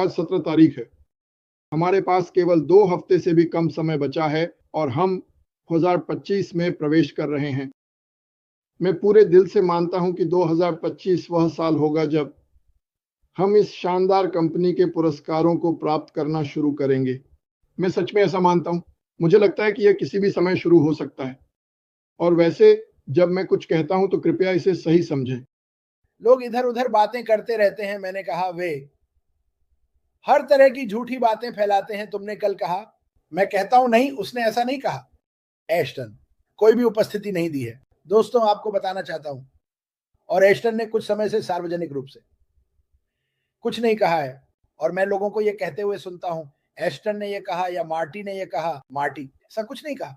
आज 17 तारीख है। हमारे पास केवल 2 हफ्ते से भी कम समय बचा है और हम 2025 में प्रवेश कर रहे हैं। मैं पूरे दिल से मानता हूं कि 2025 वह साल होगा जब हम इस शानदार कंपनी के पुरस्कारों को प्राप्त करना शुरू करेंगे। मैं सच में ऐसा मानता हूं। मुझे लगता है कि यह किसी भी समय शुरू हो सकता है। और वैसे जब मैं कुछ कहता हूं तो कृपया इसे सही समझें। लोग इधर उधर बातें करते रहते हैं। मैंने कहा वे हर तरह की झूठी बातें फैलाते हैं। तुमने कल कहा। मैं कहता हूं नहीं, उसने ऐसा नहीं कहा। एश्टन कोई भी उपस्थिति नहीं दी है। दोस्तों, आपको बताना चाहता हूं, और एश्टन ने कुछ समय से सार्वजनिक रूप से कुछ नहीं कहा है। और मैं लोगों को यह कहते हुए सुनता हूं, एश्टन ने यह कहा या मार्टी ने यह कहा। मार्टी ऐसा कुछ नहीं कहा।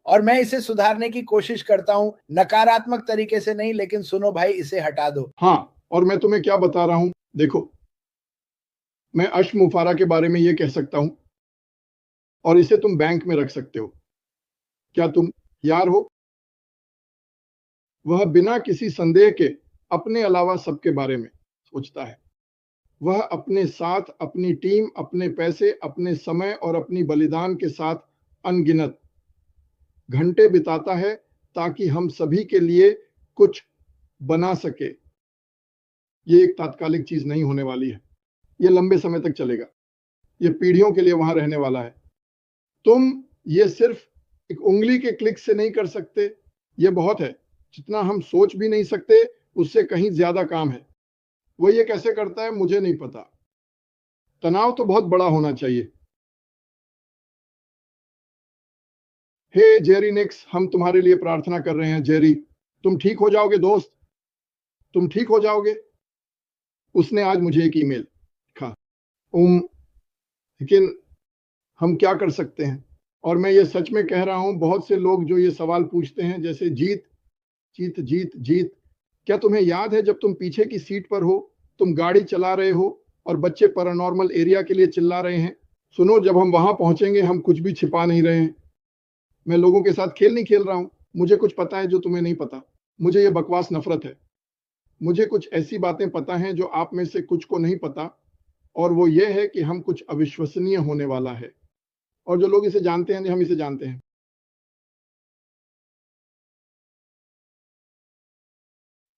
और मैं इसे सुधारने की कोशिश करता हूं, नकारात्मक तरीके से नहीं, लेकिन सुनो भाई, इसे हटा दो। हाँ, और मैं तुम्हें क्या बता रहा हूं, देखो, मैं अश मुफारा के बारे में यह कह सकता हूं और इसे तुम बैंक में रख सकते हो। क्या तुम यार हो? वह बिना किसी संदेह के अपने अलावा सबके बारे में सोचता है। वह अपने साथ अपनी टीम, अपने पैसे, अपने समय और अपनी बलिदान के साथ अनगिनत घंटे बिताता है ताकि हम सभी के लिए कुछ बना सके। ये एक तात्कालिक चीज नहीं होने वाली है। ये लंबे समय तक चलेगा। ये पीढ़ियों के लिए वहां रहने वाला है। तुम ये सिर्फ एक उंगली के क्लिक से नहीं कर सकते। ये बहुत है। जितना हम सोच भी नहीं सकते उससे कहीं ज्यादा काम है। वो ये कैसे करता है मुझे नहीं पता। तनाव तो बहुत बड़ा होना चाहिए। हे जेरी निक्स, हम तुम्हारे लिए प्रार्थना कर रहे हैं। जेरी, तुम ठीक हो जाओगे दोस्त, तुम ठीक हो जाओगे। उसने आज मुझे एक ईमेल लिखा। लेकिन हम क्या कर सकते हैं? और मैं ये सच में कह रहा हूं, बहुत से लोग जो ये सवाल पूछते हैं, जैसे जीत जीत जीत जीत, क्या तुम्हें याद है जब तुम पीछे की सीट पर हो, तुम गाड़ी चला रहे हो और बच्चे पैरानॉर्मल एरिया के लिए चिल्ला रहे हैं? सुनो, जब हम वहां पहुंचेंगे हम कुछ भी छिपा नहीं रहे हैं। मैं लोगों के साथ खेल नहीं खेल रहा हूं। मुझे कुछ पता है जो तुम्हें नहीं पता। मुझे ये बकवास नफरत है। मुझे कुछ ऐसी बातें पता हैं जो आप में से कुछ को नहीं पता, और वो ये है कि हम कुछ अविश्वसनीय होने वाला है। और जो लोग इसे जानते हैं, हम इसे जानते हैं।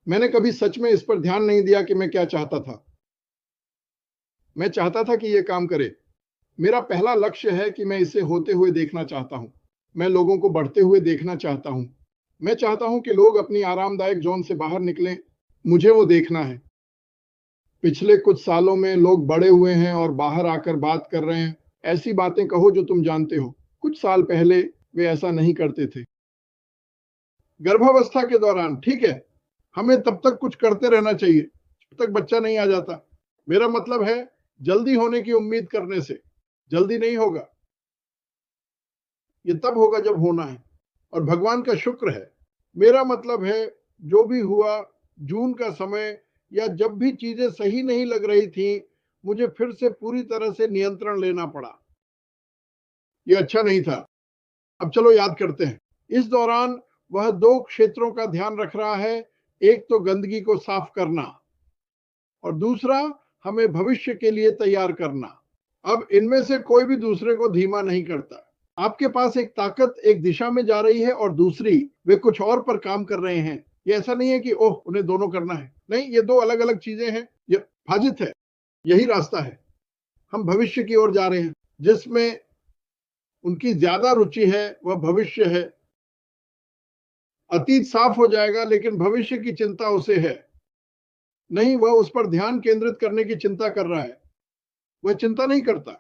मैंने कभी सच में इस पर ध्यान नहीं दिया कि मैं क्या चाहता था। मैं चाहता था कि यह काम करे। मेरा पहला लक्ष्य है कि मैं इसे होते हुए देखना चाहता हूं। मैं लोगों को बढ़ते हुए देखना चाहता हूं। मैं चाहता हूं कि लोग अपनी आरामदायक जोन से बाहर निकलें। मुझे वो देखना है। पिछले कुछ सालों में लोग बड़े हुए हैं और बाहर आकर बात कर रहे हैं। ऐसी बातें कहो जो तुम जानते हो। कुछ साल पहले वे ऐसा नहीं करते थे। गर्भावस्था के दौरान, ठीक है, हमें तब तक कुछ करते रहना चाहिए जब तक बच्चा नहीं आ जाता। मेरा मतलब है जल्दी होने की उम्मीद करने से जल्दी नहीं होगा। ये तब होगा जब होना है, और भगवान का शुक्र है। मेरा मतलब है जो भी हुआ, जून का समय या जब भी चीजें सही नहीं लग रही थी, मुझे फिर से पूरी तरह से नियंत्रण लेना पड़ा। ये अच्छा नहीं था। अब चलो याद करते हैं। इस दौरान वह 2 क्षेत्रों का ध्यान रख रहा है। एक तो गंदगी को साफ करना, और दूसरा हमें भविष्य के लिए तैयार करना। अब इनमें से कोई भी दूसरे को धीमा नहीं करता। आपके पास एक ताकत एक दिशा में जा रही है और दूसरी वे कुछ और पर काम कर रहे हैं। ये ऐसा नहीं है कि ओह उन्हें दोनों करना है। नहीं, ये 2 अलग अलग चीजें हैं। ये फाजित है। यही रास्ता है। हम भविष्य की ओर जा रहे हैं। जिसमें उनकी ज्यादा रुचि है वह भविष्य है। अतीत साफ हो जाएगा, लेकिन भविष्य की चिंता उसे है नहीं। वह उस पर ध्यान केंद्रित करने की चिंता कर रहा है। वह चिंता नहीं करता।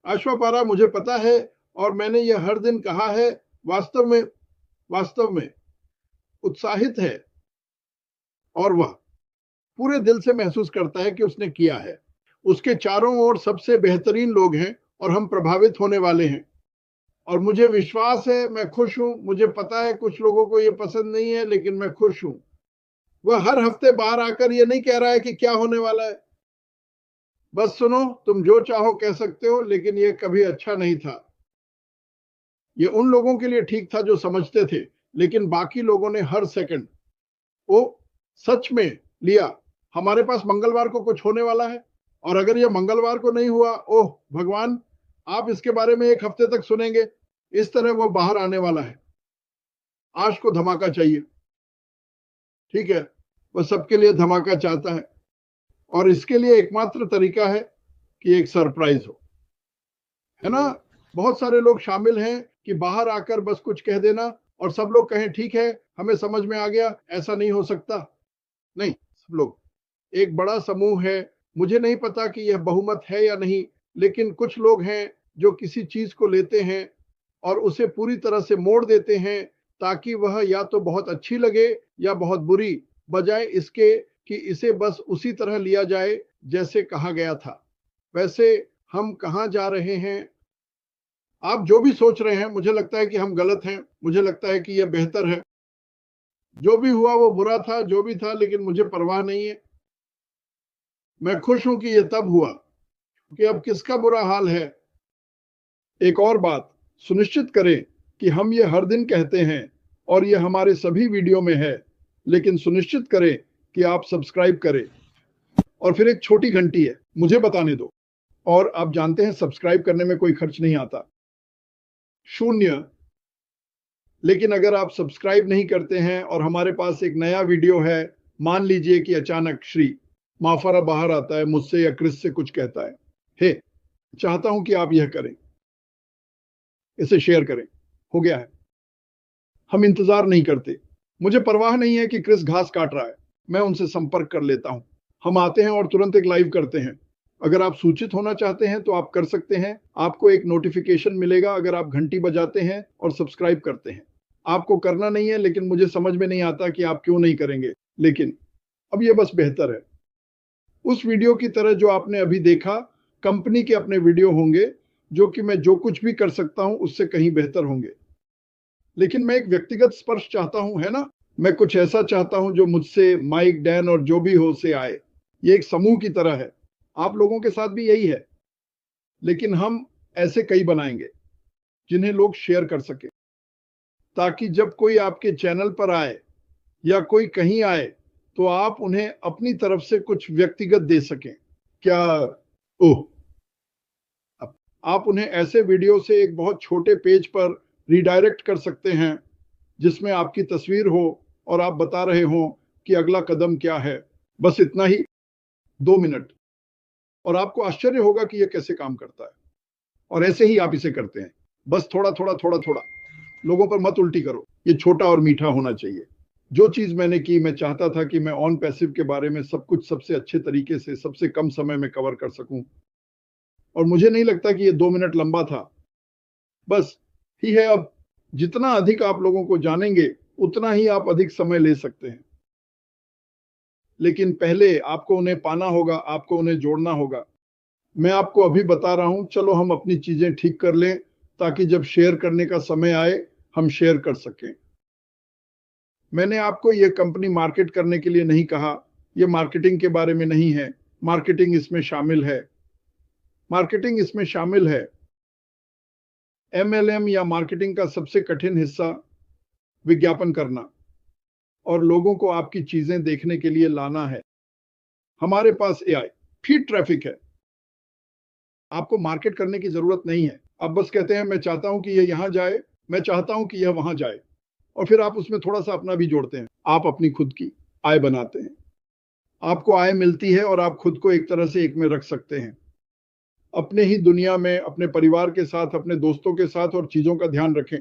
अश्वपारा, मुझे पता है और मैंने यह हर दिन कहा है, वास्तव में उत्साहित है, और वह पूरे दिल से महसूस करता है कि उसने किया है। उसके चारों ओर सबसे बेहतरीन लोग हैं और हम प्रभावित होने वाले हैं। और मुझे विश्वास है, मैं खुश हूं। मुझे पता है कुछ लोगों को यह पसंद नहीं है, लेकिन मैं खुश हूं। वह हर हफ्ते बाहर आकर यह नहीं कह रहा है कि क्या होने वाला है। बस सुनो, तुम जो चाहो कह सकते हो, लेकिन यह कभी अच्छा नहीं था। ये उन लोगों के लिए ठीक था जो समझते थे, लेकिन बाकी लोगों ने हर सेकंड वो सच में लिया। हमारे पास मंगलवार को कुछ होने वाला है। और अगर ये मंगलवार को नहीं हुआ, ओह भगवान, आप इसके बारे में 1 हफ्ते तक सुनेंगे। इस तरह वो बाहर आने वाला है। आज को धमाका चाहिए, ठीक है, वो सबके लिए धमाका चाहता है और इसके लिए एकमात्र तरीका है कि एक सरप्राइज हो, है ना। बहुत सारे लोग शामिल हैं कि बाहर आकर बस कुछ कह देना और सब लोग कहें ठीक है, हमें समझ में आ गया। ऐसा नहीं हो सकता। नहीं, सब लोग एक बड़ा समूह है। मुझे नहीं पता कि यह बहुमत है या नहीं, लेकिन कुछ लोग हैं जो किसी चीज को लेते हैं और उसे पूरी तरह से मोड़ देते हैं ताकि वह या तो बहुत अच्छी लगे या बहुत बुरी, बजाय इसके कि इसे बस उसी तरह लिया जाए जैसे कहा गया था। वैसे हम कहाँ जा रहे हैं? आप जो भी सोच रहे हैं, मुझे लगता है कि हम गलत हैं। मुझे लगता है कि यह बेहतर है। जो भी हुआ वो बुरा था, जो भी था, लेकिन मुझे परवाह नहीं है। मैं खुश हूं कि यह तब हुआ कि अब किसका बुरा हाल है। एक और बात सुनिश्चित करें कि हम ये हर दिन कहते हैं और यह हमारे सभी वीडियो में है, लेकिन सुनिश्चित करें कि आप सब्सक्राइब करें। और फिर एक छोटी घंटी है, मुझे बताने दो। और आप जानते हैं सब्सक्राइब करने में कोई खर्च नहीं आता, 0। लेकिन अगर आप सब्सक्राइब नहीं करते हैं और हमारे पास एक नया वीडियो है, मान लीजिए कि अचानक श्री माफारा बाहर आता है, मुझसे या क्रिस से कुछ कहता है, हे चाहता हूं कि आप यह करें, इसे शेयर करें, हो गया है। हम इंतजार नहीं करते। मुझे परवाह नहीं है कि क्रिस घास काट रहा है, मैं उनसे संपर्क कर लेता हूं। हम आते हैं और तुरंत एक लाइव करते हैं। अगर आप सूचित होना चाहते हैं तो आप कर सकते हैं। आपको एक नोटिफिकेशन मिलेगा अगर आप घंटी बजाते हैं और सब्सक्राइब करते हैं। आपको करना नहीं है, लेकिन मुझे समझ में नहीं आता कि आप क्यों नहीं करेंगे। लेकिन अब यह बस बेहतर है। उस वीडियो की तरह जो आपने अभी देखा, कंपनी के अपने वीडियो होंगे जो कि मैं जो कुछ भी कर सकता हूं उससे कहीं बेहतर होंगे। लेकिन मैं एक व्यक्तिगत स्पर्श चाहता हूं, है ना। मैं कुछ ऐसा चाहता हूं जो मुझसे, माइक, डैन और जो भी हो से आए। ये एक समूह की तरह है। आप लोगों के साथ भी यही है, लेकिन हम ऐसे कई बनाएंगे जिन्हें लोग शेयर कर सके, ताकि जब कोई आपके चैनल पर आए या कोई कहीं आए तो आप उन्हें अपनी तरफ से कुछ व्यक्तिगत दे सकें। क्या ओह, आप उन्हें ऐसे वीडियो से एक बहुत छोटे पेज पर रिडायरेक्ट कर सकते हैं जिसमें आपकी तस्वीर हो और आप बता रहे हो कि अगला कदम क्या है। बस इतना ही, 2 मिनट, और आपको आश्चर्य होगा कि यह कैसे काम करता है। और ऐसे ही आप इसे करते हैं, बस थोड़ा थोड़ा थोड़ा थोड़ा। लोगों पर मत उल्टी करो, ये छोटा और मीठा होना चाहिए। जो चीज मैंने की, मैं चाहता था कि मैं ऑन पैसिव के बारे में सब कुछ सबसे अच्छे तरीके से सबसे कम समय में कवर कर सकूं, और मुझे नहीं लगता कि ये 2 मिनट लंबा था। बस ही है। अब जितना अधिक आप लोगों को जानेंगे उतना ही आप अधिक समय ले सकते हैं, लेकिन पहले आपको उन्हें पाना होगा, आपको उन्हें जोड़ना होगा। मैं आपको अभी बता रहा हूं, चलो हम अपनी चीजें ठीक कर लें ताकि जब शेयर करने का समय आए हम शेयर कर सकें। मैंने आपको यह कंपनी मार्केट करने के लिए नहीं कहा, यह मार्केटिंग के बारे में नहीं है। मार्केटिंग इसमें शामिल है, मार्केटिंग इसमें शामिल है। MLM या मार्केटिंग का सबसे कठिन हिस्सा विज्ञापन करना और लोगों को आपकी चीजें देखने के लिए लाना है। हमारे पास AI फीड ट्रैफिक है। आपको मार्केट करने की जरूरत नहीं है। आप बस कहते हैं मैं चाहता हूं कि यह यहां जाए, मैं चाहता हूं कि यह वहां जाए, और फिर आप उसमें थोड़ा सा अपना भी जोड़ते हैं। आप अपनी खुद की आय बनाते हैं। आपको आय मिलती है और आप खुद को एक तरह से एक में रख सकते हैं, अपने ही दुनिया में, अपने परिवार के साथ, अपने दोस्तों के साथ, और चीजों का ध्यान रखें।